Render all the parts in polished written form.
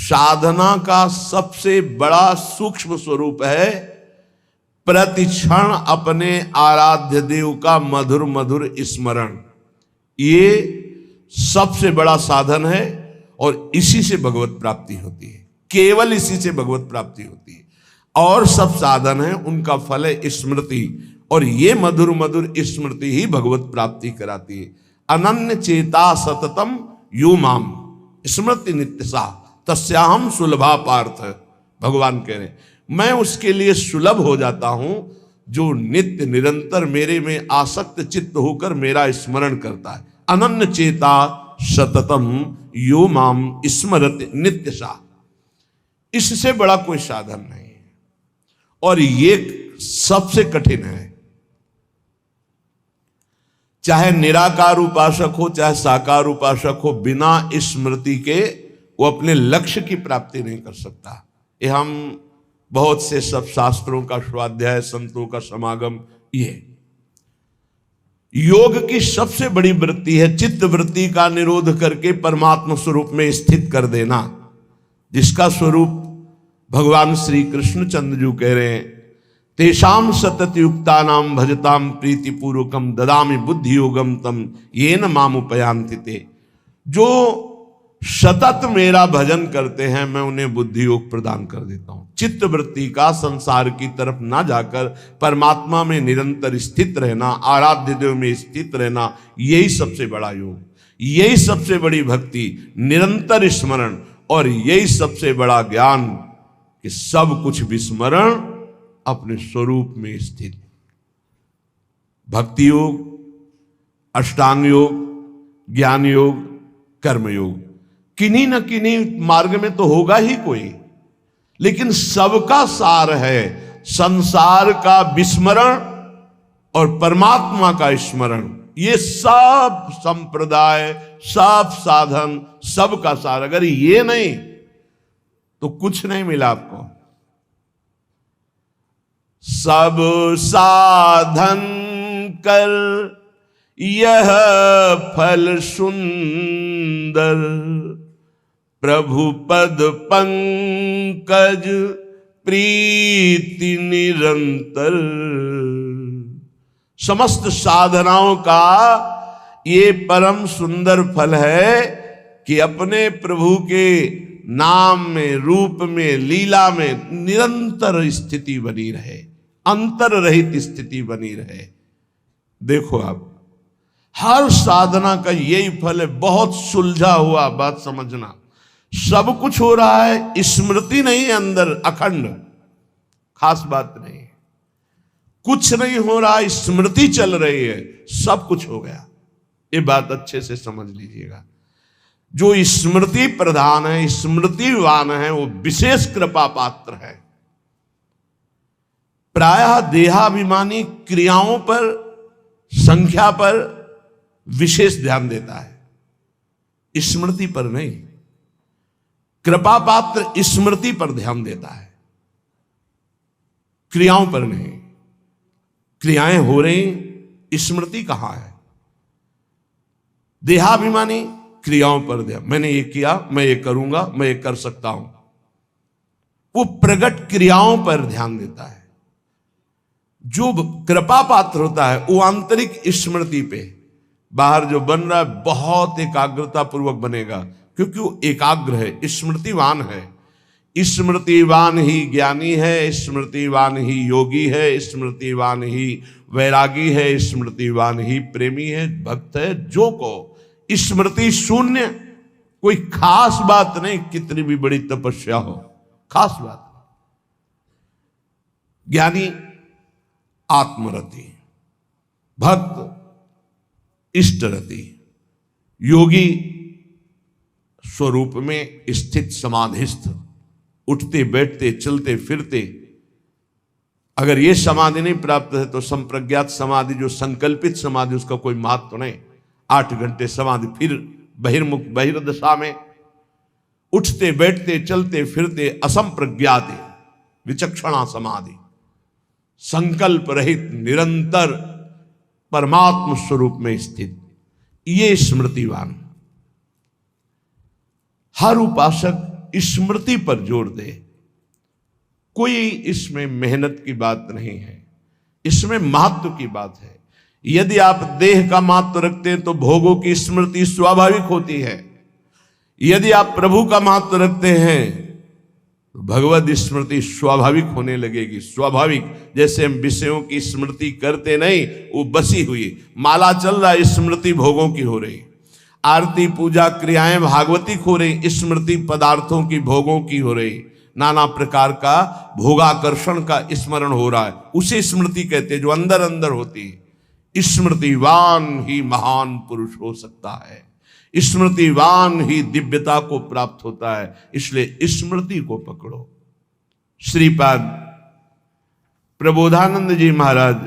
साधना का सबसे बड़ा सूक्ष्म स्वरूप है प्रतिक्षण अपने आराध्य देव का मधुर मधुर स्मरण। ये सबसे बड़ा साधन है और इसी से भगवत प्राप्ति होती है, केवल इसी से भगवत प्राप्ति होती है। और सब साधन है उनका फल है स्मृति, और ये मधुर मधुर स्मृति ही भगवत प्राप्ति कराती है। अनन्य चेता सततम यो माम स्मृति नित्यसा तस्याहम सुलभा पार्थ। भगवान कह रहे मैं उसके लिए सुलभ हो जाता हूं जो नित्य निरंतर मेरे में आसक्त चित्त होकर मेरा स्मरण करता है। अनन्य चेता सततम यो माम स्मरति नित्यसा, इससे बड़ा कोई साधन नहीं है और ये सबसे कठिन है। चाहे निराकार उपासक हो चाहे साकार उपासक हो, बिना स्मृति के वो अपने लक्ष्य की प्राप्ति नहीं कर सकता। ये हम बहुत से सब शास्त्रों का स्वाध्याय, संतों का समागम, ये योग की सबसे बड़ी वृत्ति है चित्त वृत्ति का निरोध करके परमात्मा स्वरूप में स्थित कर देना, जिसका स्वरूप भगवान श्री कृष्णचंद्र जी कह रहे हैं तेषाम सतत युक्ता नाम भजताम प्रीति पूर्वकम ददामि बुद्धि योगम तम येन माम उपयांति ते। जो सतत मेरा भजन करते हैं मैं उन्हें बुद्धि योग प्रदान कर देता हूं। चित्त वृत्ति का संसार की तरफ ना जाकर परमात्मा में निरंतर स्थित रहना, आराध्य देव में स्थित रहना, यही सबसे बड़ा योग, यही सबसे बड़ी भक्ति, निरंतर स्मरण, और यही सबसे बड़ा ज्ञान कि सब कुछ विस्मरण अपने स्वरूप में स्थित। भक्ति योग, अष्टांग योग, ज्ञान योग, कर्म योग, किन्हीं न किन्हीं मार्ग में तो होगा ही कोई, लेकिन सबका सार है संसार का विस्मरण और परमात्मा का स्मरण। ये सब संप्रदाय, सब साधन, सबका सार, अगर ये नहीं तो कुछ नहीं मिला आपको। सब साधन कर यह फल सुंदर, प्रभु पद पंकज प्रीति निरंतर। समस्त साधनाओं का ये परम सुंदर फल है कि अपने प्रभु के नाम में, रूप में, लीला में निरंतर स्थिति बनी रहे, अंतर रहित स्थिति बनी रहे। देखो आप हर साधना का यही फल है। बहुत सुलझा हुआ बात समझना, सब कुछ हो रहा है, स्मृति नहीं है अंदर अखंड, खास बात नहीं, कुछ नहीं हो रहा, स्मृति चल रही है, सब कुछ हो गया। ये बात अच्छे से समझ लीजिएगा। जो स्मृति प्रधान है, स्मृतिवान है, वो विशेष कृपा पात्र है। प्रायः देहाभिमानी क्रियाओं पर, संख्या पर विशेष ध्यान देता है, स्मृति पर नहीं। कृपा पात्र स्मृति पर ध्यान देता है, क्रियाओं पर नहीं। क्रियाएं हो रही, स्मृति कहां है? देहाभिमानी क्रियाओं पर ध्यान, मैंने ये किया, मैं ये करूंगा, मैं ये कर सकता हूं, वो प्रगट क्रियाओं पर ध्यान देता है। जो कृपा पात्र होता है वो आंतरिक स्मृति पे, बाहर जो बन रहा है बहुत एकाग्रता पूर्वक बनेगा, क्योंकि वो एकाग्र है, स्मृतिवान है। स्मृतिवान ही ज्ञानी है, स्मृतिवान ही योगी है, स्मृतिवान ही वैरागी है, स्मृतिवान ही प्रेमी है, भक्त है। जो को स्मृति शून्य, कोई खास बात नहीं, कितनी भी बड़ी तपस्या हो, खास बात। ज्ञानी आत्मरति, भक्त इष्टरति, योगी स्वरूप में स्थित समाधिस्थ, उठते बैठते चलते फिरते। अगर ये समाधि नहीं प्राप्त है तो संप्रज्ञात समाधि, जो संकल्पित समाधि, उसका कोई महत्व तो नहीं। 8 घंटे समाधि, फिर बहिर्मुख बहिर्दशा में उठते बैठते चलते फिरते असंप्रज्ञात विचक्षणा समाधि, संकल्प रहित निरंतर परमात्म स्वरूप में स्थित, ये स्मृतिवान। हर उपासक स्मृति पर जोर दे। कोई इसमें मेहनत की बात नहीं है, इसमें महत्व की बात है। यदि आप देह का महत्व रखते हैं तो भोगों की स्मृति स्वाभाविक होती है। यदि आप प्रभु का महत्व रखते हैं तो भगवत स्मृति स्वाभाविक होने लगेगी। स्वाभाविक, जैसे हम विषयों की स्मृति करते नहीं, वो बसी हुई माला चल रहा है, स्मृति भोगों की हो रही। आरती पूजा क्रियाएं भागवतिक हो रही, स्मृति पदार्थों की भोगों की हो रही। नाना प्रकार का भोगाकर्षण का स्मरण हो रहा है, उसे स्मृति कहते हैं, जो अंदर अंदर होती है। स्मृतिवान ही महान पुरुष हो सकता है, स्मृतिवान ही दिव्यता को प्राप्त होता है। इसलिए स्मृति को पकड़ो। श्रीपाद प्रबोधानंद जी महाराज,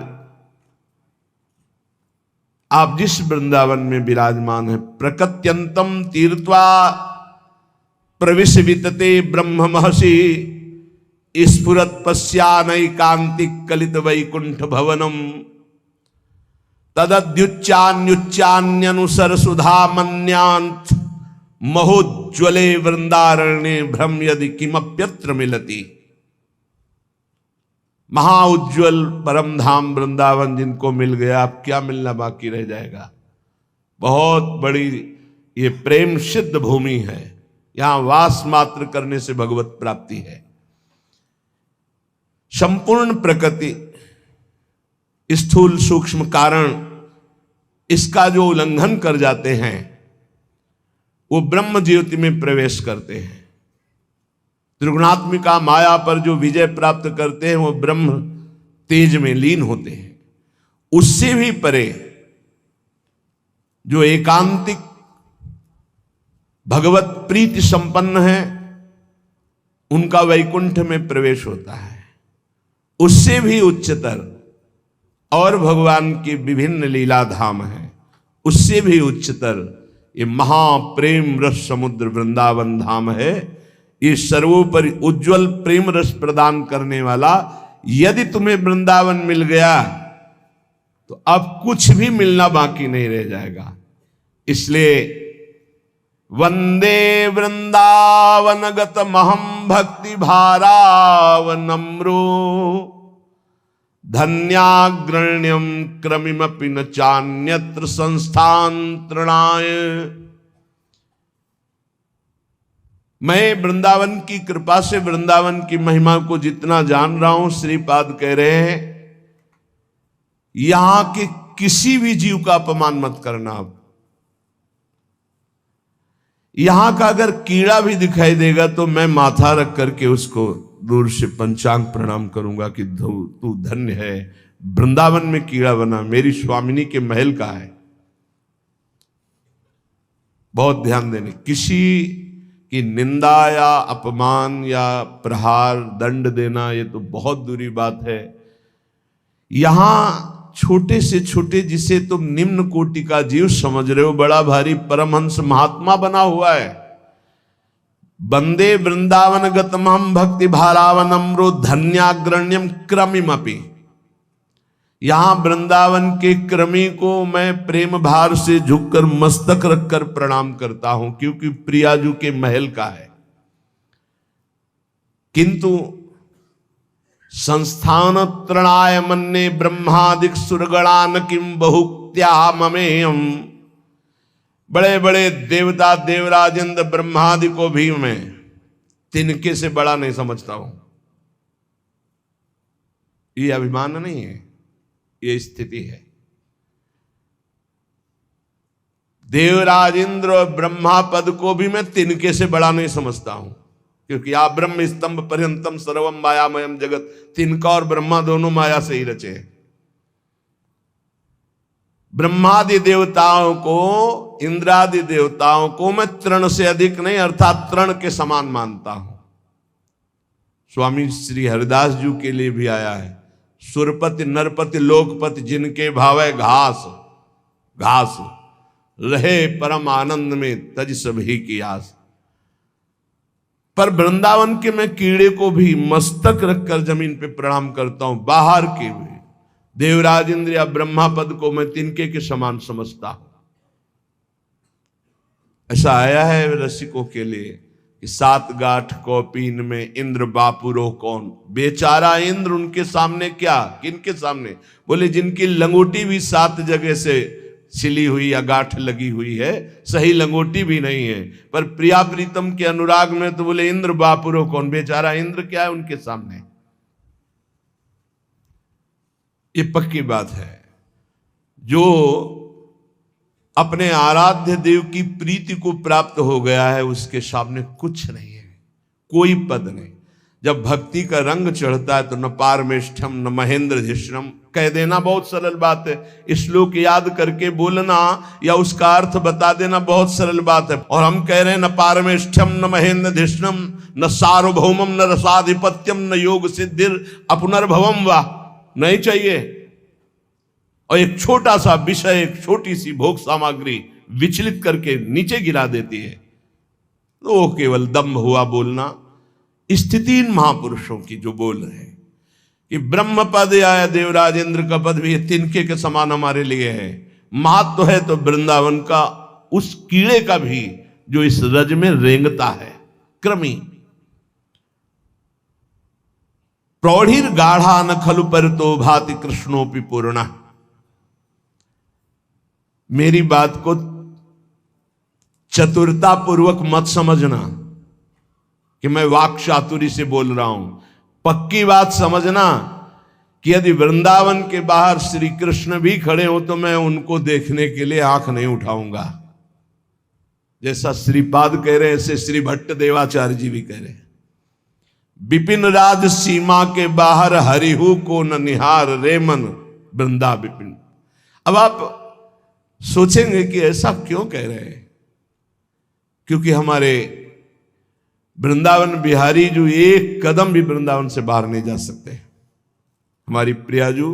आप जिस वृंदावन में विराजमान है, प्रकत्यंतम तीर्थवा प्रविश वितते ब्रह्म महर्षि स्फुरत पश्यानैकांतिक कलित वैकुंठ भवनम तदद्युच्चान्युच्चान्यनुसर सुधा मन्यांत महोज्वले वृंदारण्ये भ्रम यदि किमप्यत्र मिलति। महाउज्ज्वल परम धाम वृंदावन जिनको मिल गया, अब क्या मिलना बाकी रह जाएगा। बहुत बड़ी ये प्रेम सिद्ध भूमि है, यहां वास मात्र करने से भगवत प्राप्ति है। संपूर्ण प्रकृति, स्थूल सूक्ष्म कारण, इसका जो उल्लंघन कर जाते हैं वो ब्रह्म ज्योति में प्रवेश करते हैं। त्रिगुणात्मिका माया पर जो विजय प्राप्त करते हैं वो ब्रह्म तेज में लीन होते हैं। उससे भी परे जो एकांतिक भगवत प्रीति संपन्न है, उनका वैकुंठ में प्रवेश होता है। उससे भी उच्चतर और भगवान की विभिन्न लीला धाम है, उससे भी उच्चतर ये महाप्रेम रस समुद्र वृंदावन धाम है। ये सर्वोपरि उज्जवल प्रेम रस प्रदान करने वाला। यदि तुम्हें वृंदावन मिल गया तो अब कुछ भी मिलना बाकी नहीं रह जाएगा। इसलिए वंदे वृंदावनगत महम भक्ति भारावनम्रो धन्याग्रण्यम क्रमिमपि न चान्यत्र संस्थांतरणाय। मैं वृंदावन की कृपा से वृंदावन की महिमा को जितना जान रहा हूं, श्रीपाद कह रहे हैं यहां के किसी भी जीव का अपमान मत करना। आप यहां का अगर कीड़ा भी दिखाई देगा तो मैं माथा रख करके उसको दूर से पंचांग प्रणाम करूंगा कि तू धन्य है, वृंदावन में कीड़ा बना, मेरी स्वामिनी के महल का है। बहुत ध्यान देने, किसी की निंदा या अपमान या प्रहार दंड देना ये तो बहुत दूरी बात है। यहां छोटे से छोटे जिसे तुम निम्न कोटि का जीव समझ रहे हो, बड़ा भारी परमहंस महात्मा बना हुआ है। वंदे वृंदावन गतमहम भक्ति भारावनम्रो धन्याग्रण्यम क्रमिमपि। यहां वृंदावन के क्रमी को मैं प्रेम भार से झुककर मस्तक रखकर प्रणाम करता हूं, क्योंकि प्रियाजू के महल का है। किंतु संस्थान त्रणाय मन्ने ब्रह्मादिक सुरगणान किम बहुक्त्या ममेयम। बड़े बड़े देवता देवराज इंद्र ब्रह्मादि को भी मैं तिनके से बड़ा नहीं समझता हूं। ये अभिमान नहीं है, ये स्थिति है। देवराज इंद्र और ब्रह्मा पद को भी मैं तिनके से बड़ा नहीं समझता हूं, क्योंकि आप ब्रह्म स्तंभ पर्यंतम सर्वम मायामयम जगत, तिनका और ब्रह्मा दोनों माया से ही रचे हैं। ब्रह्मादि देवताओं को, इंद्रादि देवताओं को मैं तृण से अधिक नहीं, अर्थात तृण के समान मानता हूं। स्वामी श्री हरिदास जी के लिए भी आया है, सुरपति नरपति लोकपति जिनके भावे घास घास रहे परम आनंद में तज सभी की आस। पर वृंदावन के मैं कीड़े को भी मस्तक रखकर जमीन पे प्रणाम करता हूं। बाहर के भी देवराज इंद्र या ब्रह्मा पद को मैं तिनके के समान समझता हूं। ऐसा आया है रसिकों के लिए, कि 7 गांठ कौपीन में इंद्र बापुरो कौन। बेचारा इंद्र उनके सामने क्या, किनके सामने? बोले जिनकी लंगोटी भी 7 जगह से सिली हुई या गांठ लगी हुई है, सही लंगोटी भी नहीं है, पर प्रिया प्रीतम के अनुराग में तो बोले इंद्र बापुरो कौन। बेचारा इंद्र क्या है उनके सामने। ये पक्की बात है। जो अपने आराध्य देव की प्रीति को प्राप्त हो गया है उसके सामने कुछ नहीं है, कोई पद नहीं। जब भक्ति का रंग चढ़ता है तो न पारमेष्ठम न महेंद्र धिष्णम कह देना बहुत सरल बात है। श्लोक याद करके बोलना या उसका अर्थ बता देना बहुत सरल बात है। और हम कह रहे हैं न पारमेष्ठम न महेंद्र धिष्णम न सार्वभौमम न रसाधिपत्यम न योग सिद्धिर अपुनर्भवम वा। नहीं चाहिए। और एक छोटा सा विषय, एक छोटी सी भोग सामग्री विचलित करके नीचे गिरा देती है, तो वो केवल दम्भ हुआ बोलना। स्थितिहीन महापुरुषों की जो बोल रहे हैं कि ब्रह्म पद या देवराज इंद्र का पद भी तिनके के समान हमारे लिए है। महत्व है तो वृंदावन का उस कीड़े का भी जो इस रज में रेंगता है। क्रमी प्रौढ़िर गाढ़ा न खलु पर तो भाति कृष्णोपि पूर्णा। मेरी बात को चतुरता पूर्वक मत समझना कि मैं वाक चातुरी से बोल रहा हूं। पक्की बात समझना कि यदि वृंदावन के बाहर श्री कृष्ण भी खड़े हो तो मैं उनको देखने के लिए आंख नहीं उठाऊंगा। जैसा श्रीपाद कह रहे हैं ऐसे श्री भट्ट देवाचार्य जी भी कह रहे हैं। विपिन राज सीमा के बाहर हरिहु को न निहार रेमन वृंदा विपिन। अब आप सोचेंगे कि ऐसा क्यों कह रहे हैं, क्योंकि हमारे वृंदावन बिहारी जो एक कदम भी वृंदावन से बाहर नहीं जा सकते। हमारी प्रियाजू,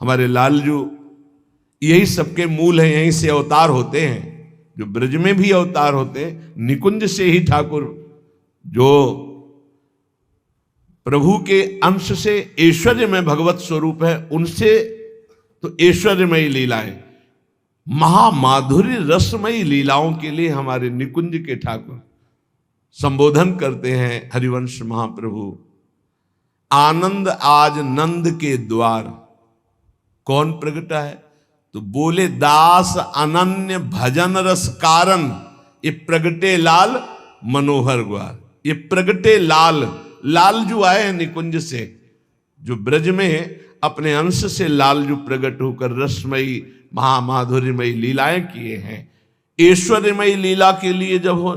हमारे लालजू, यही सबके मूल हैं, यहीं से अवतार होते हैं। जो ब्रज में भी अवतार होते हैं, निकुंज से ही ठाकुर जो प्रभु के अंश से ऐश्वर्य में भगवत स्वरूप है, उनसे तो ऐश्वर्यमयी लीलाएं, महामाधुर्य रसमयी लीलाओं के लिए हमारे निकुंज के ठाकुर संबोधन करते हैं। हरिवंश महाप्रभु आनंद आज नंद के द्वार। कौन प्रगटा है? तो बोले दास अनन्य भजन रस कारण। ये प्रगटे लाल मनोहर ग्वार। ये प्रगटे लाल, लाल जो आए हैं निकुंज से, जो ब्रज में अपने अंश से लाल जो प्रकट होकर रसमयी महामाधुर्यमयी लीलाएं किए हैं। ऐश्वर्यमयी लीला के लिए जब हो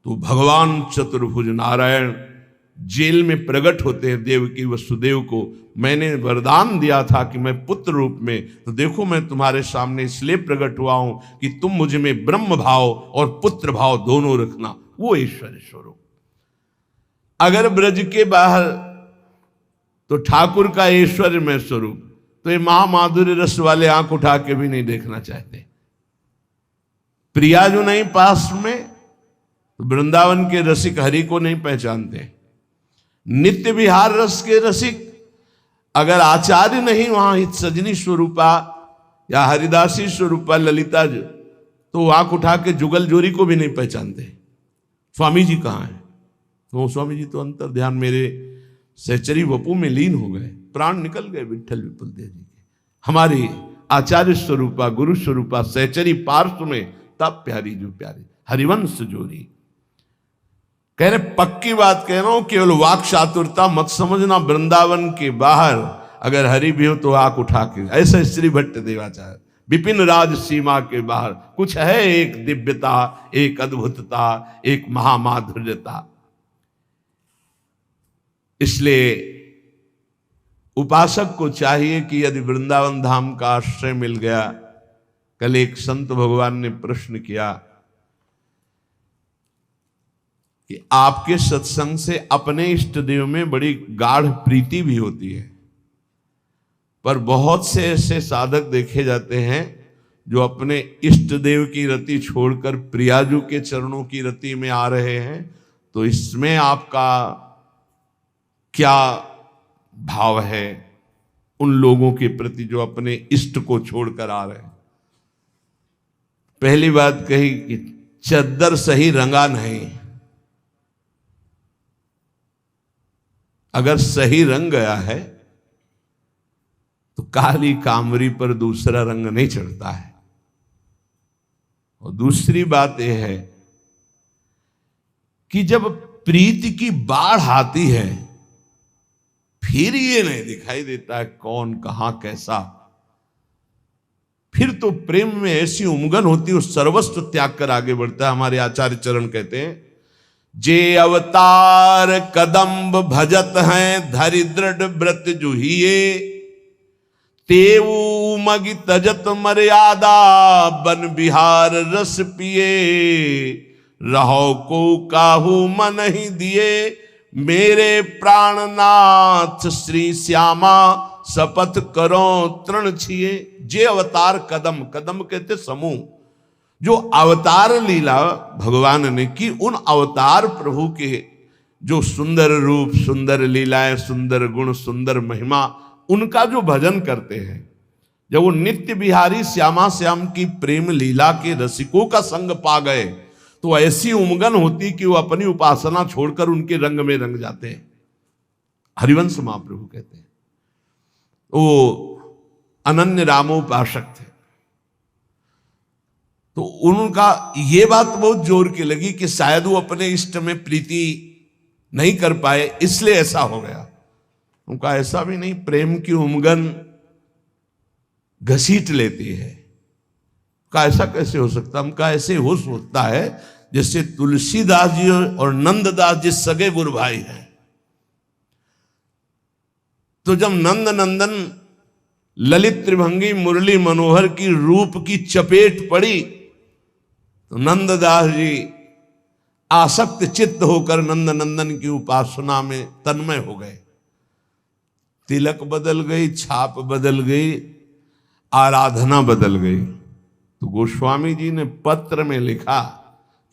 तो भगवान चतुर्भुज नारायण जेल में प्रकट होते हैं देवकी वसुदेव को। मैंने वरदान दिया था कि मैं पुत्र रूप में, तो देखो मैं तुम्हारे सामने इसलिए प्रकट हुआ हूं कि तुम मुझ में ब्रह्म भाव और पुत्र भाव दोनों रखना। वो ऐश्वर्य स्वरूप। अगर ब्रज के बाहर तो ठाकुर का ऐश्वर्य में स्वरूप, तो ये महामाधुर्य रस वाले आंख उठा के भी नहीं देखना चाहते। प्रिया जो नहीं पास में, तो वृंदावन के रसिक हरि को नहीं पहचानते। नित्य विहार रस के रसिक अगर आचार्य नहीं वहां हित सजनी स्वरूपा या हरिदासी स्वरूपा ललिता, तो आंख उठा के जुगल जोरी को भी नहीं पहचानते। स्वामी जी कहाँ हैं? तो स्वामी जी तो अंतर ध्यान मेरे सहचरी वपू में लीन हो गए, प्राण निकल गए विठ्ठल विपुल देव जी के। हमारी आचार्य स्वरूपा गुरु स्वरूपा सहचरी पार्श्व में तब प्यारी जो प्यारी हरिवंश जोरी। कह रहे पक्की बात कह रहा हूं, केवल वाक चातुरता मत समझना। वृंदावन के बाहर अगर हरि भी हो तो आंख उठा के, ऐसा श्री भट्ट देवाचार्य। विपिन राज सीमा के बाहर कुछ है, एक दिव्यता, एक अद्भुतता, एक महामाधुर्यता। इसलिए उपासक को चाहिए कि यदि वृंदावन धाम का आश्रय मिल गया। कल एक संत भगवान ने प्रश्न किया कि आपके सत्संग से अपने इष्ट देव में बड़ी गाढ़ प्रीति भी होती है, पर बहुत से ऐसे साधक देखे जाते हैं जो अपने इष्ट देव की रति छोड़कर प्रियाजू के चरणों की रति में आ रहे हैं। तो इसमें आपका क्या भाव है उन लोगों के प्रति जो अपने इष्ट को छोड़कर आ रहे हैं? पहली बात कही कि चद्दर सही रंगा नहीं, अगर सही रंग गया है तो काली कामरी पर दूसरा रंग नहीं चढ़ता है। और दूसरी बात यह है कि जब प्रीति की बाढ़ आती है फिर ये नहीं दिखाई देता है कौन कहां कैसा। फिर तो प्रेम में ऐसी उमगन होती है, सर्वस्व त्याग कर आगे बढ़ता है। हमारे आचार्य चरण कहते हैं, जे अवतार कदम्ब भजत हैं धरि दृढ़ व्रत जुहिए, तेऊ मगि तजत मर्यादा बन बिहार रस पिए, रहो को काहू मन ही दिए, मेरे प्राणनाथ श्री श्यामा शपथ करो तृण छिए। जे अवतार कदम, कदम कहते समूह, जो अवतार लीला भगवान ने की, उन अवतार प्रभु के जो सुंदर रूप, सुंदर लीलाएं, सुंदर गुण, सुंदर महिमा, उनका जो भजन करते हैं, जब वो नित्य बिहारी श्यामा श्याम की प्रेम लीला के रसिकों का संग पा गए तो ऐसी उमगन होती कि वो अपनी उपासना छोड़कर उनके रंग में रंग जाते हैं। हरिवंश महाप्रभु कहते हैं वो अनन्य रामोपासक थे। तो उनका ये बात बहुत जोर की लगी कि शायद वो अपने इष्ट में प्रीति नहीं कर पाए इसलिए ऐसा हो गया। उनका ऐसा भी नहीं, प्रेम की उमगन घसीट लेती है। का ऐसा कैसे हो सकता? उनका ऐसे हो सकता है जैसे तुलसीदास जी और नंददास जी सगे गुरु भाई हैं। तो जब नंद नंदन ललित त्रिभंगी मुरली मनोहर की रूप की चपेट पड़ी तो नंददास जी आसक्त चित्त होकर नंद नंदन की उपासना में तन्मय हो गए। तिलक बदल गई, छाप बदल गई, आराधना बदल गई। तो गोस्वामी जी ने पत्र में लिखा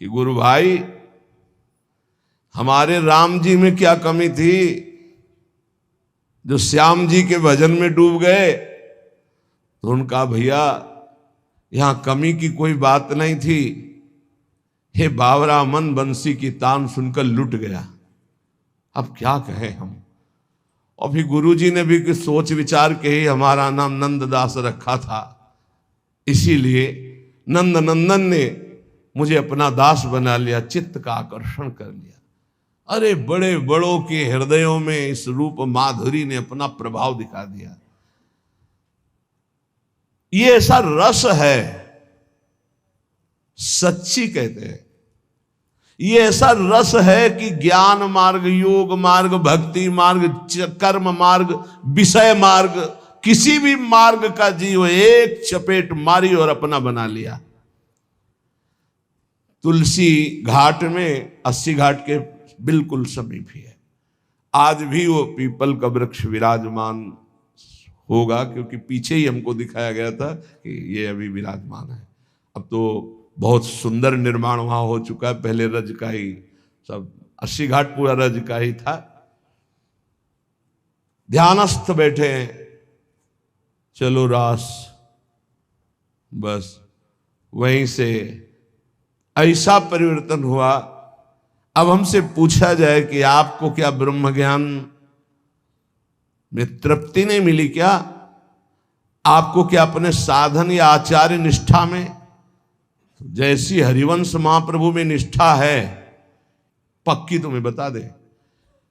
कि गुरु भाई, हमारे राम जी में क्या कमी थी जो श्याम जी के भजन में डूब गए? तो उनका भैया यहां कमी की कोई बात नहीं थी, हे बावरा मन बंसी की तान सुनकर लुट गया। अब क्या कहें हम। और फिर गुरु जी ने भी कुछ सोच विचार के ही हमारा नाम नंददास रखा था, इसीलिए नंद नंदन ने मुझे अपना दास बना लिया, चित्त का आकर्षण कर लिया। अरे बड़े बड़ों के हृदयों में इस रूप माधुरी ने अपना प्रभाव दिखा दिया। ये ऐसा रस है, सच्ची कहते हैं, ये ऐसा रस है कि ज्ञान मार्ग, योग मार्ग, भक्ति मार्ग, कर्म मार्ग, विषय मार्ग, किसी भी मार्ग का जीव एक चपेट मारी और अपना बना लिया। तुलसी घाट में 80 घाट के बिल्कुल समीप ही है। आज भी वो पीपल का वृक्ष विराजमान होगा, क्योंकि पीछे ही हमको दिखाया गया था कि ये अभी विराजमान है। अब तो बहुत सुंदर निर्माण वहां हो चुका है, पहले रज का ही सब 80 घाट पूरा रज का ही था। ध्यानस्थ बैठे हैं, चलो रास, बस वहीं से ऐसा परिवर्तन हुआ। अब हमसे पूछा जाए कि आपको क्या ब्रह्म ज्ञान में तृप्ति नहीं मिली क्या? आपको क्या अपने साधन या आचार्य निष्ठा में जैसी हरिवंश महाप्रभु में निष्ठा है, पक्की तुम्हें बता दे,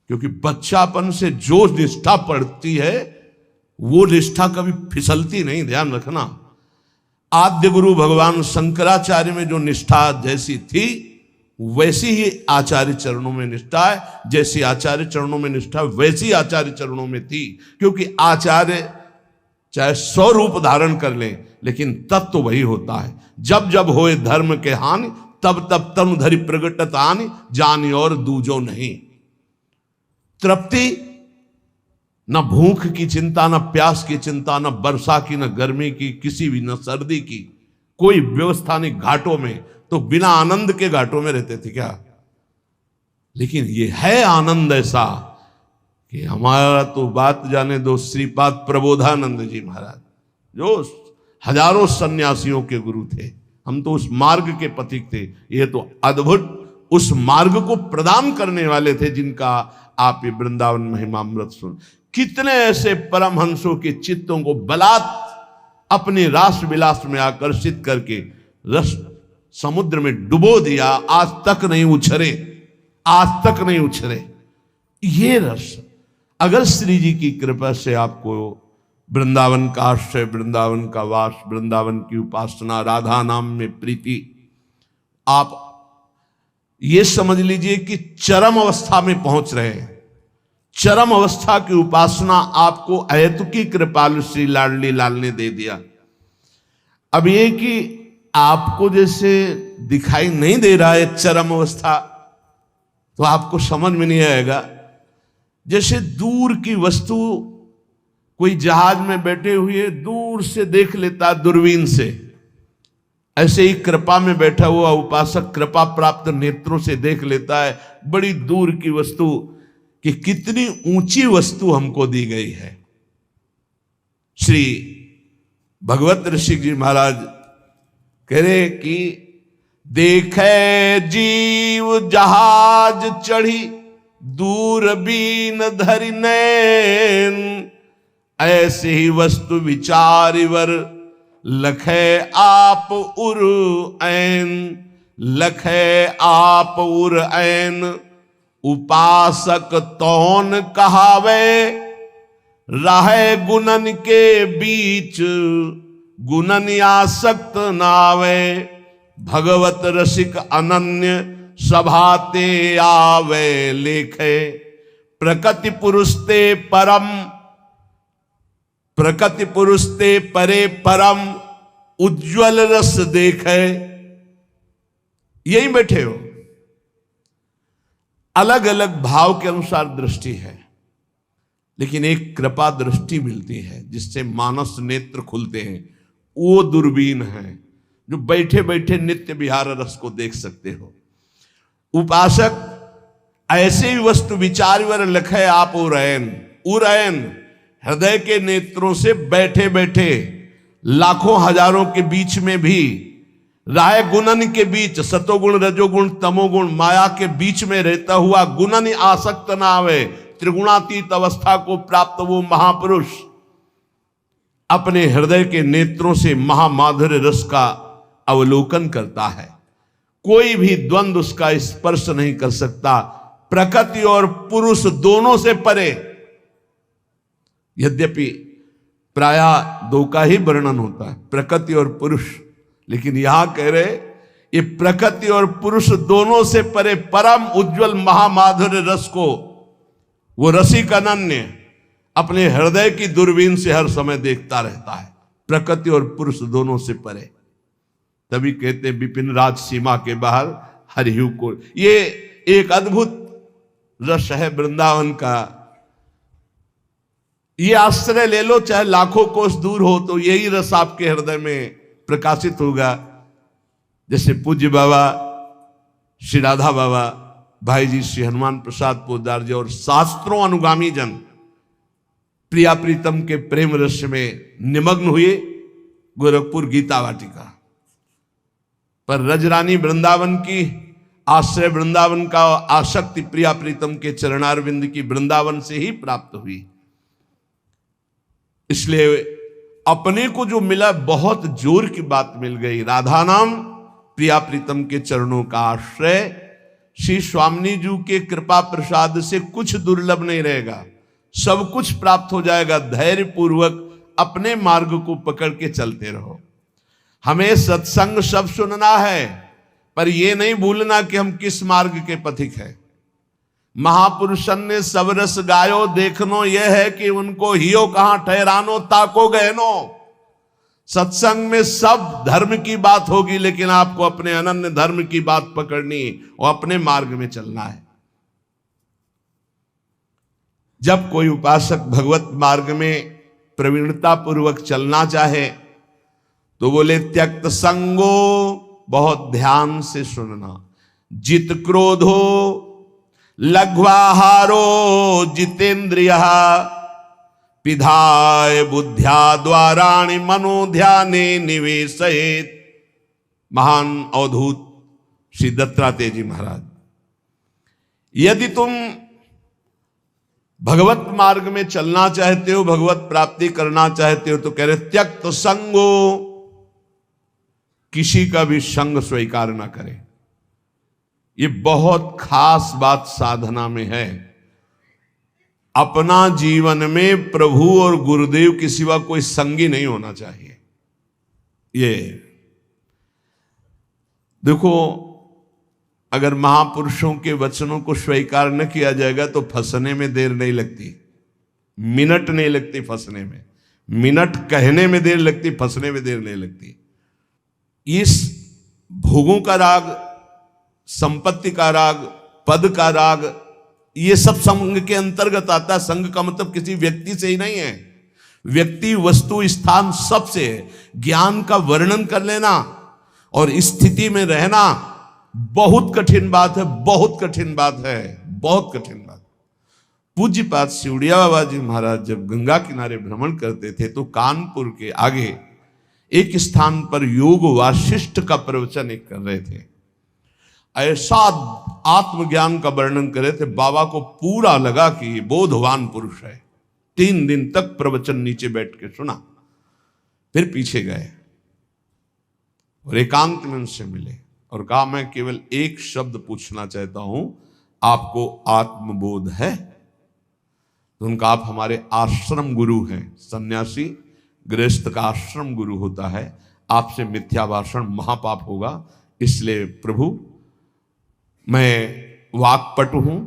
क्योंकि बच्चापन से जो निष्ठा पड़ती है वो निष्ठा कभी फिसलती नहीं, ध्यान रखना। आद्य गुरु भगवान शंकराचार्य में जो निष्ठा जैसी थी वैसी ही आचार्य चरणों में निष्ठा है, जैसी आचार्य चरणों में निष्ठा वैसी आचार्य चरणों में थी। क्योंकि आचार्य चाहे 100 रूप धारण कर ले, लेकिन तत्व तो वही होता है। जब जब होए धर्म के हानि, तब तब तनु धरि प्रगटत आनि, जानि और दूजो नहीं। तृप्ति, न भूख की चिंता, न प्यास की चिंता, न वर्षा की, न गर्मी की, किसी भी, न सर्दी की, कोई व्यवस्था नहीं। घाटों में तो बिना आनंद के घाटों में रहते थे क्या? लेकिन ये है आनंद ऐसा कि हमारा तो बात जाने दो, श्रीपाद प्रबोधानंद जी महाराज जो हजारों सन्यासियों के गुरु थे, हम तो उस मार्ग के पथिक थे। ये तो अद्भुत उस मार्ग को प्रदान करने वाले थे जिनका आप ये वृंदावन महिमामृत सुन। कितने ऐसे परमहंसों के चित्तों को बलात् अपनी रास विलास में आकर्षित करके रस समुद्र में डुबो दिया, आज तक नहीं उछरे, आज तक नहीं उछरे। ये रस अगर श्री जी की कृपा से आपको वृंदावन का आश्रय, वृंदावन का वास, वृंदावन की उपासना, राधा नाम में प्रीति, आप ये समझ लीजिए कि चरम अवस्था में पहुंच रहे हैं। चरम अवस्था की उपासना आपको अहेतुकी कृपालु श्री लाडली लाल ने दे दिया। अब ये कि आपको जैसे दिखाई नहीं दे रहा है चरम अवस्था, तो आपको समझ में नहीं आएगा। जैसे दूर की वस्तु कोई जहाज में बैठे हुए दूर से देख लेता दूरबीन से, ऐसे ही कृपा में बैठा हुआ उपासक कृपा प्राप्त नेत्रों से देख लेता है बड़ी दूर की वस्तु कि कितनी ऊंची वस्तु हमको दी गई है। श्री भगवत ऋषि जी महाराज कह रहे कि देखे जीव जहाज चढ़ी दूरबीन धरि नैन, ऐसे ही वस्तु विचारिवर लखे आप उर ऐन, लखे आप उर ऐन। उपासक तौन कहावे रहे गुणन के बीच, गुणन आसक्त नावे। भगवत रसिक अनन्य सभाते आवे लेखे, प्रकृति पुरुषते परम, प्रकृति पुरुषते परे परम, उज्ज्वल रस देखे। यही बैठे हो, अलग अलग भाव के अनुसार दृष्टि है, लेकिन एक कृपा दृष्टि मिलती है जिससे मानस नेत्र खुलते हैं। वो दूरबीन है जो बैठे बैठे नित्य विहार रस को देख सकते हो। उपासक ऐसे ही वस्तु विचारवर लखे आप उरैन, उरैन हृदय के नेत्रों से बैठे बैठे लाखों हजारों के बीच में भी, राय गुणन के बीच, सतोगुण रजोगुण तमोगुण माया के बीच में रहता हुआ गुणन आसक्त ना आवे, त्रिगुणातीत अवस्था को प्राप्त वो महापुरुष अपने हृदय के नेत्रों से महामाधुर्य रस का अवलोकन करता है। कोई भी द्वंद्व उसका स्पर्श नहीं कर सकता। प्रकृति और पुरुष दोनों से परे, यद्यपि प्रायः दो का ही वर्णन होता है, प्रकृति और पुरुष, लेकिन यहां कह रहे ये प्रकृति और पुरुष दोनों से परे परम उज्जवल महामाधुर्य रस को वो रसिक अनन्य अपने हृदय की दूरबीन से हर समय देखता रहता है। प्रकृति और पुरुष दोनों से परे, तभी कहते विपिन राज सीमा के बाहर हरिहु को। ये एक अद्भुत रस है वृंदावन का। ये आश्रय ले लो, चाहे लाखों कोस दूर हो, तो यही रस आपके हृदय में प्रकाशित होगा। जैसे पूज्य बाबा श्री राधा बाबा, भाई जी श्री हनुमान प्रसाद पोद्दार जी और शास्त्रों अनुगामी जन प्रिया प्रीतम के प्रेम रस में निमग्न हुए गोरखपुर गीता वाटिका पर। रजरानी वृंदावन की आश्रय, वृंदावन का आसक्ति प्रिया प्रीतम के चरणारविंद की वृंदावन से ही प्राप्त हुई। इसलिए अपने को जो मिला बहुत जोर की बात मिल गई। राधा नाम प्रिया प्रीतम के चरणों का आश्रय, श्री स्वामिनी जी के कृपा प्रसाद से कुछ दुर्लभ नहीं रहेगा, सब कुछ प्राप्त हो जाएगा। धैर्य पूर्वक अपने मार्ग को पकड़ के चलते रहो। हमें सत्संग सब सुनना है, पर यह नहीं भूलना कि हम किस मार्ग के पथिक हैं। महापुरुषन ने सब रस गायो देखनो, यह है कि उनको हियो कहां ठहरानो ताको गहनो। सत्संग में सब धर्म की बात होगी, लेकिन आपको अपने अनन्य धर्म की बात पकड़नी और अपने मार्ग में चलना है। जब कोई उपासक भगवत मार्ग में प्रवीणता पूर्वक चलना चाहे तो बोले त्यक्त संगो, बहुत ध्यान से सुनना। जित क्रोधो लघ्वाहारो जितेंद्रिय, पिधाय बुद्ध्या द्वाराणि मनो ध्याने निवेशयेत्। महान अवधूत श्री दत्तात्रेय जी महाराज, यदि तुम भगवत मार्ग में चलना चाहते हो, भगवत प्राप्ति करना चाहते हो, तो कह रहे त्यक्त संगो, किसी का भी संग स्वीकार ना करें। ये बहुत खास बात साधना में है। अपना जीवन में प्रभु और गुरुदेव के सिवा कोई संगी नहीं होना चाहिए। ये देखो, अगर महापुरुषों के वचनों को स्वीकार न किया जाएगा तो फंसने में देर नहीं लगती, मिनट नहीं लगती फंसने में। मिनट कहने में देर लगती, फंसने में देर नहीं लगती। इस भोगों का राग, संपत्ति का राग, पद का राग, ये सब संग के अंतर्गत आता है। संग का मतलब किसी व्यक्ति से ही नहीं है, व्यक्ति, वस्तु, स्थान सबसे है। ज्ञान का वर्णन कर लेना और स्थिति में रहना बहुत कठिन बात है, बहुत कठिन बात है, बहुत कठिन बात। पूज्यपाद सिवड़िया बाबा जी महाराज जब गंगा किनारे भ्रमण करते थे तो कानपुर के आगे एक स्थान पर योग वासिष्ठ का प्रवचन एक कर रहे थे। ऐसा आत्मज्ञान का वर्णन कर रहे थे, बाबा को पूरा लगा कि ये बोधवान पुरुष है। 3 दिन तक प्रवचन नीचे बैठ के सुना, फिर पीछे गए और एकांत में उनसे मिले और कहा, मैं केवल एक शब्द पूछना चाहता हूं, आपको आत्मबोध है? तो उनका, आप हमारे आश्रम गुरु हैं। सन्यासी गृहस्थ का आश्रम गुरु होता है, आपसे मिथ्या भाषण महापाप होगा, इसलिए प्रभु मैं वाक्पटु हूं,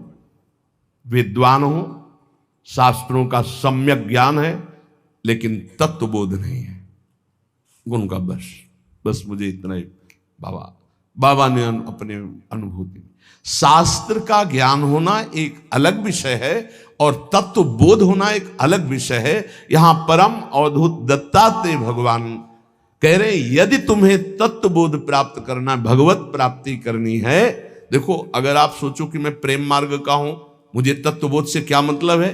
विद्वान हूं, शास्त्रों का सम्यक ज्ञान है, लेकिन तत्वबोध नहीं है। उनका बस मुझे इतना ही। बाबा ने अपने अनुभूति में, शास्त्र का ज्ञान होना एक अलग विषय है और तत्व बोध होना एक अलग विषय है। यहां परम अवधूत दत्तात्रेय भगवान कह रहे, यदि तुम्हें तत्व बोध प्राप्त करना, भगवत प्राप्ति करनी है, देखो, अगर आप सोचो कि मैं प्रेम मार्ग का हूं, मुझे तत्वबोध से क्या मतलब है,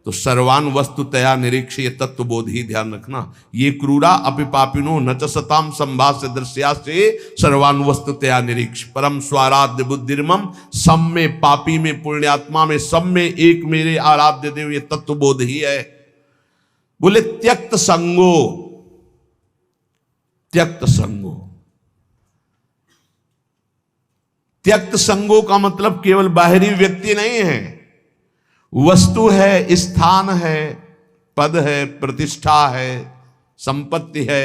तो सर्वान वस्तुतया निरीक्ष, ये तत्वबोध ही ध्यान रखना। ये क्रूरा अपि पापिनो न च सताम संभाष्य दृश्या से सर्वान वस्तुतया निरीक्ष, परम स्वाराध्य बुद्धिर्मम, सब में, पापी में, पुण्यात्मा में, सब में एक मेरे आराध्य देव, ये तत्वबोध ही है। बोले त्यक्त संगो, त्यक्त संगो। त्यक्त संगो का मतलब केवल बाहरी व्यक्ति नहीं है, वस्तु है, स्थान है, पद है, प्रतिष्ठा है, संपत्ति है,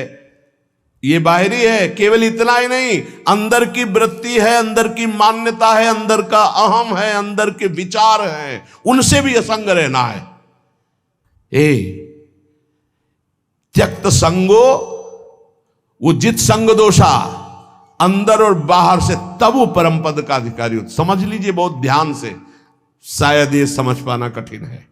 ये बाहरी है। केवल इतना ही नहीं, अंदर की वृत्ति है, अंदर की मान्यता है, अंदर का अहम है, अंदर के विचार हैं, उनसे भी असंग रहना है। त्यक्त संगो, वो जित संग दोषा, अंदर और बाहर से, तब वो परम पद का अधिकारी हो। समझ लीजिए बहुत ध्यान से, शायद ये समझ पाना कठिन है,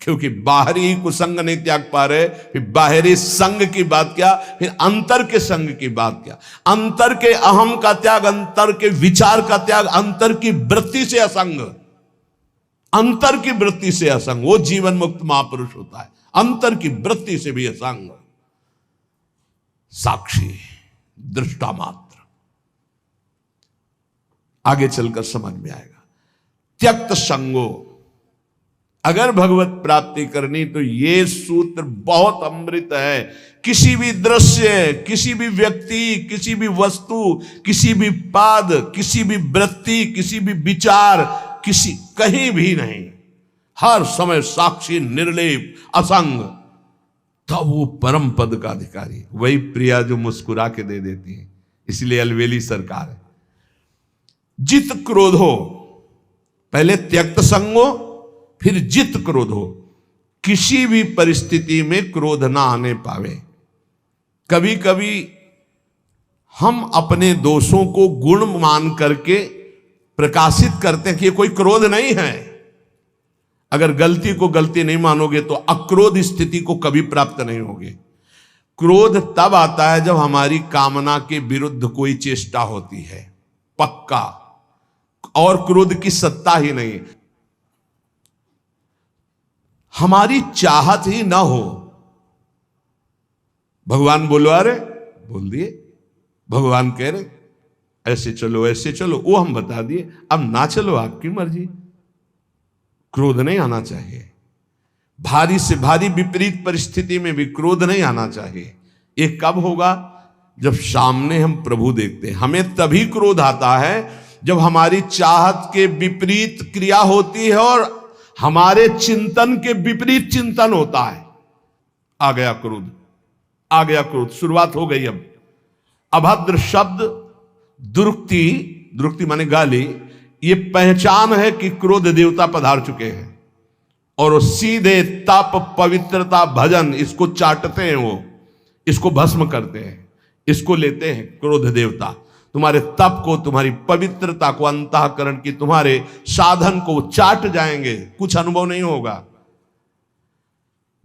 क्योंकि बाहरी कुसंग नहीं त्याग पा रहे, फिर बाहरी संग की बात क्या, फिर अंतर के संग की बात क्या। अंतर के अहम का त्याग, अंतर के विचार का त्याग, अंतर की वृत्ति से असंग, अंतर की वृत्ति से असंग, वो जीवन मुक्त महापुरुष होता है। अंतर की वृत्ति से भी असंग, साक्षी, दृष्टा मात्र। आगे चलकर समझ में आएगा। त्यक्त संगो, अगर भगवत प्राप्ति करनी तो ये सूत्र बहुत अमृत है। किसी भी दृश्य, किसी भी व्यक्ति, किसी भी वस्तु, किसी भी पाद, किसी भी वृत्ति, किसी भी विचार, कहीं भी नहीं, हर समय साक्षी, निर्लेप, असंग, तब वो परम पद का अधिकारी। वही प्रिया जो मुस्कुरा के दे देती है, इसलिए अलवेली सरकार है। जित क्रोधो, पहले त्यक्त संगो, फिर जित क्रोधो, किसी भी परिस्थिति में क्रोध ना आने पावे। कभी कभी हम अपने दोषों को गुण मान करके प्रकाशित करते हैं कि ये कोई क्रोध नहीं है। अगर गलती को गलती नहीं मानोगे तो अक्रोध स्थिति को कभी प्राप्त नहीं होगी। क्रोध तब आता है जब हमारी कामना के विरुद्ध कोई चेष्टा होती है, पक्का, और क्रोध की सत्ता ही नहीं, हमारी चाहत ही ना हो। भगवान बोलवा रहे, बोल दिए, भगवान कह रहे ऐसे चलो, ऐसे चलो, वो हम बता दिए, अब ना चलो, आपकी मर्जी। क्रोध नहीं आना चाहिए। भारी से भारी विपरीत परिस्थिति में भी क्रोध नहीं आना चाहिए। ये कब होगा? जब सामने हम प्रभु देखते हैं। हमें तभी क्रोध आता है जब हमारी चाहत के विपरीत क्रिया होती है और हमारे चिंतन के विपरीत चिंतन होता है। आ गया क्रोध, आ गया क्रोध, शुरुआत हो गई। अब अभद्र शब्द, दुरुक्ति, दुरुक्ति माने गाली, ये पहचान है कि क्रोध देवता पधार चुके हैं। और वो सीधे तप, पवित्रता, भजन, इसको चाटते हैं, वो इसको भस्म करते हैं, इसको लेते हैं। क्रोध देवता तुम्हारे तप को, तुम्हारी पवित्रता को, अंतःकरण की तुम्हारे साधन को चाट जाएंगे, कुछ अनुभव नहीं होगा।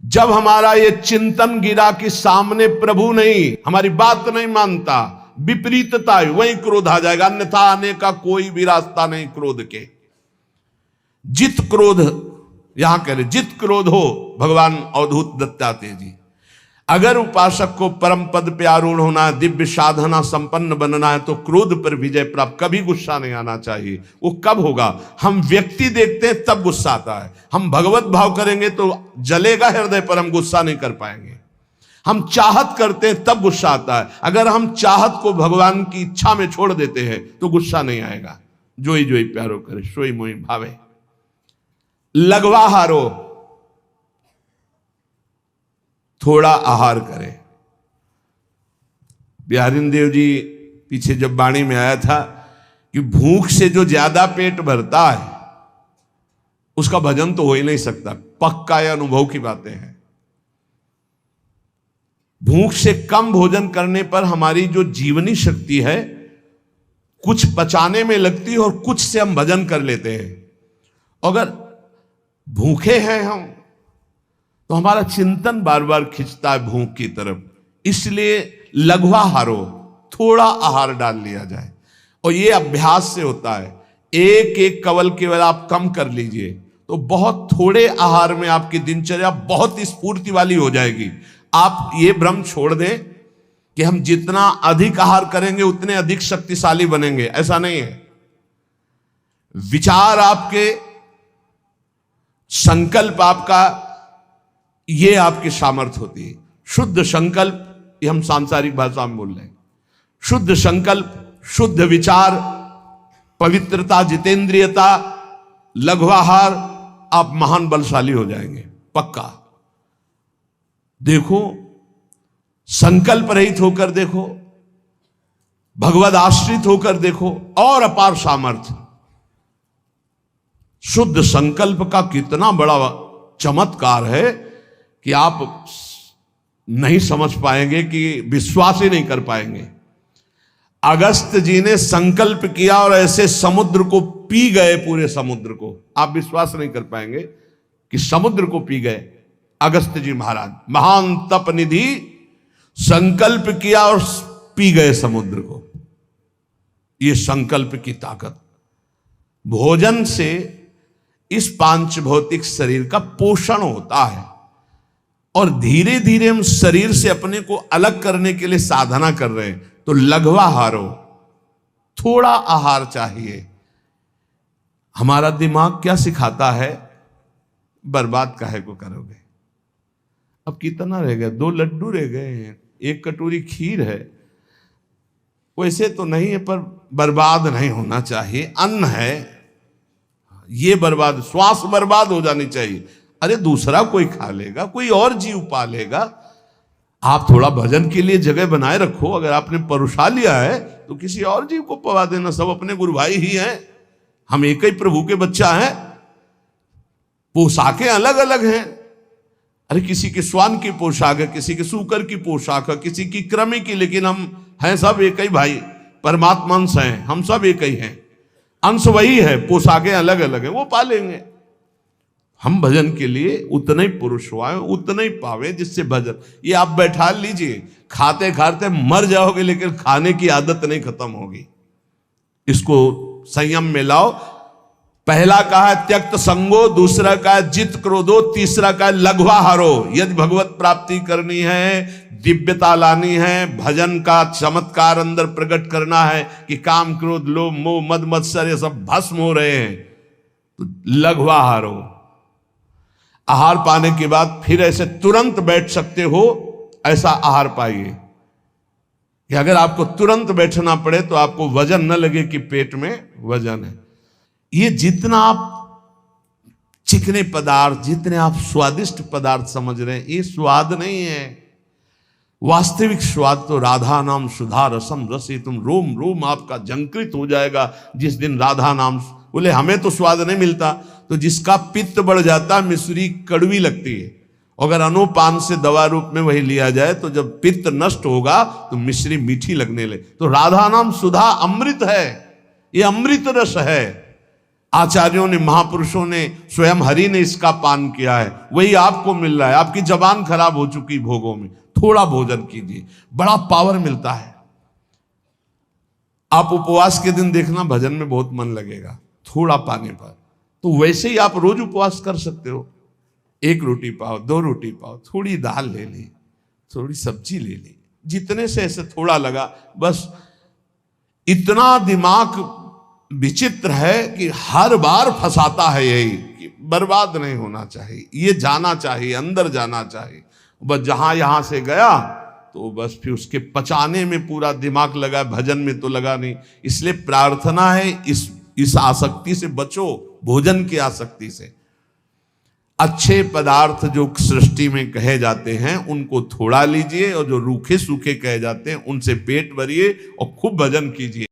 जब हमारा ये चिंतन गिरा कि सामने प्रभु नहीं, हमारी बात नहीं मानता, विपरीतता है, वहीं क्रोध आ जाएगा। अन्यथा आने का कोई भी रास्ता नहीं क्रोध के। जित क्रोध, यहां कह रहे जित क्रोध हो, भगवान अवधूत दत्तात्रेय जी, अगर उपासक को परम पद पे आरूढ़ होना है, दिव्य साधना संपन्न बनना है, तो क्रोध पर विजय प्राप्त, कभी गुस्सा नहीं आना चाहिए। वो कब होगा? हम व्यक्ति देखते हैं तब गुस्सा आता है। हम भगवत भाव करेंगे तो जलेगा हृदय पर, हम गुस्सा नहीं कर पाएंगे। हम चाहत करते हैं तब गुस्सा आता है। अगर हम चाहत को भगवान की इच्छा में छोड़ देते हैं तो गुस्सा नहीं आएगा। जोई जोई प्यारो करे, सोई मोई भावे। लगवा हारो, थोड़ा आहार करें। बिहारी देव जी पीछे जब वाणी में आया था कि भूख से जो ज्यादा पेट भरता है उसका भजन तो हो ही नहीं सकता। पक्का यह अनुभव की बातें हैं। भूख से कम भोजन करने पर हमारी जो जीवनी शक्ति है कुछ पचाने में लगती है और कुछ से हम भजन कर लेते हैं। अगर भूखे हैं हम तो हमारा चिंतन बार बार खिंचता है भूख की तरफ। इसलिए लघवा हारो, थोड़ा आहार डाल लिया जाए। और ये अभ्यास से होता है। एक एक कवल केवल आप कम कर लीजिए तो बहुत थोड़े आहार में आपकी दिनचर्या बहुत स्फूर्ति वाली हो जाएगी। आप ये भ्रम छोड़ दें कि हम जितना अधिक आहार करेंगे उतने अधिक शक्तिशाली बनेंगे, ऐसा नहीं है। विचार आपके, संकल्प आपका, ये आपकी सामर्थ्य होती है। शुद्ध संकल्प, ये हम सांसारिक भाषा में बोल रहे हैं। शुद्ध संकल्प, शुद्ध विचार, पवित्रता, जितेंद्रियता, लघुआहार, आप महान बलशाली हो जाएंगे, पक्का। देखो, संकल्प रहित होकर देखो, भगवद आश्रित होकर देखो, और अपार सामर्थ्य। शुद्ध संकल्प का कितना बड़ा चमत्कार है कि आप नहीं समझ पाएंगे, कि विश्वास ही नहीं कर पाएंगे। अगस्त जी ने संकल्प किया और ऐसे समुद्र को पी गए, पूरे समुद्र को। आप विश्वास नहीं कर पाएंगे कि समुद्र को पी गए अगस्त जी महाराज। महान तप निधि, संकल्प किया और पी गए समुद्र को। ये संकल्प की ताकत। भोजन से इस पांच भौतिक शरीर का पोषण होता है और धीरे धीरे हम शरीर से अपने को अलग करने के लिए साधना कर रहे हैं। तो लघवा हारो, थोड़ा आहार चाहिए। हमारा दिमाग क्या सिखाता है? बर्बाद काहे को करोगे? अब कितना रह गया? 2 लड्डू रह गए हैं, 1 कटोरी खीर है। वैसे तो नहीं है, पर बर्बाद नहीं होना चाहिए। अन्न है, ये बर्बाद, श्वास बर्बाद हो जानी चाहिए। अरे दूसरा कोई खा लेगा, कोई और जीव पा लेगा। आप थोड़ा भजन के लिए जगह बनाए रखो। अगर आपने परुषा लिया है तो किसी और जीव को पवा देना। सब अपने गुरु भाई ही हैं, हम एक ही प्रभु के बच्चा हैं। पोशाकें अलग अलग हैं। अरे किसी के श्वान की पोशाक है, किसी के सूकर की पोशाक है, किसी की कृमि की, लेकिन हम हैं सब एक ही भाई, परमात्मा अंश हैं, हम सब एक ही हैं। अंश वही है, पोशाकें अलग अलग हैं, वो पालेंगे। हम भजन के लिए उतने ही पुरुष हुए, उतने ही पावे जिससे भजन। ये आप बैठा लीजिए, खाते खाते मर जाओगे लेकिन खाने की आदत नहीं खत्म होगी। इसको संयम में लाओ। पहला कहा है त्यक्त संगो, दूसरा कहा है जित क्रोधो, तीसरा कहा है लघवा हारो। यदि भगवत प्राप्ति करनी है, दिव्यता लानी है, भजन का चमत्कार अंदर प्रकट करना है कि काम क्रोध लोभ मोह मद मत्सर ये सब भस्म हो रहे हैं, तो लघवा हारो। आहार पाने के बाद फिर ऐसे तुरंत बैठ सकते हो, ऐसा आहार पाइए कि अगर आपको तुरंत बैठना पड़े तो आपको वजन न लगे कि पेट में वजन है। ये जितना आप चिकने पदार्थ, जितने आप स्वादिष्ट पदार्थ समझ रहे हैं, ये स्वाद नहीं है। वास्तविक स्वाद तो राधा नाम सुधा रसम रसी, तुम रोम रोम आपका झंकृत हो जाएगा जिस दिन राधा नाम। बोले हमें तो स्वाद नहीं मिलता, तो जिसका पित्त बढ़ जाता मिश्री कड़वी लगती है, अगर अनुपान से दवा रूप में वही लिया जाए तो जब पित्त नष्ट होगा तो मिश्री मीठी लगने लगे। तो राधा नाम सुधा अमृत है, ये अमृत रस है। आचार्यों ने, महापुरुषों ने, स्वयं हरि ने इसका पान किया है, वही आपको मिल रहा है। आपकी जबान खराब हो चुकी भोगों में, थोड़ा भोजन कीजिए, बड़ा पावर मिलता है। आप उपवास के दिन देखना भजन में बहुत मन लगेगा थोड़ा पाने पर। तो वैसे ही आप रोज उपवास कर सकते हो, 1 रोटी पाओ, 2 रोटी पाओ, थोड़ी दाल ले ली, थोड़ी सब्जी ले ली, जितने से ऐसे थोड़ा लगा बस। इतना दिमाग विचित्र है कि हर बार फंसाता है यही कि बर्बाद नहीं होना चाहिए, ये जाना चाहिए, अंदर जाना चाहिए। बस जहां यहां से गया तो बस फिर उसके पचाने में पूरा दिमाग लगा, भजन में तो लगा नहीं। इसलिए प्रार्थना है इस आसक्ति से बचो, भोजन की आसक्ति से। अच्छे पदार्थ जो सृष्टि में कहे जाते हैं उनको थोड़ा लीजिए, और जो रूखे सूखे कहे जाते हैं उनसे पेट भरिए और खूब भजन कीजिए।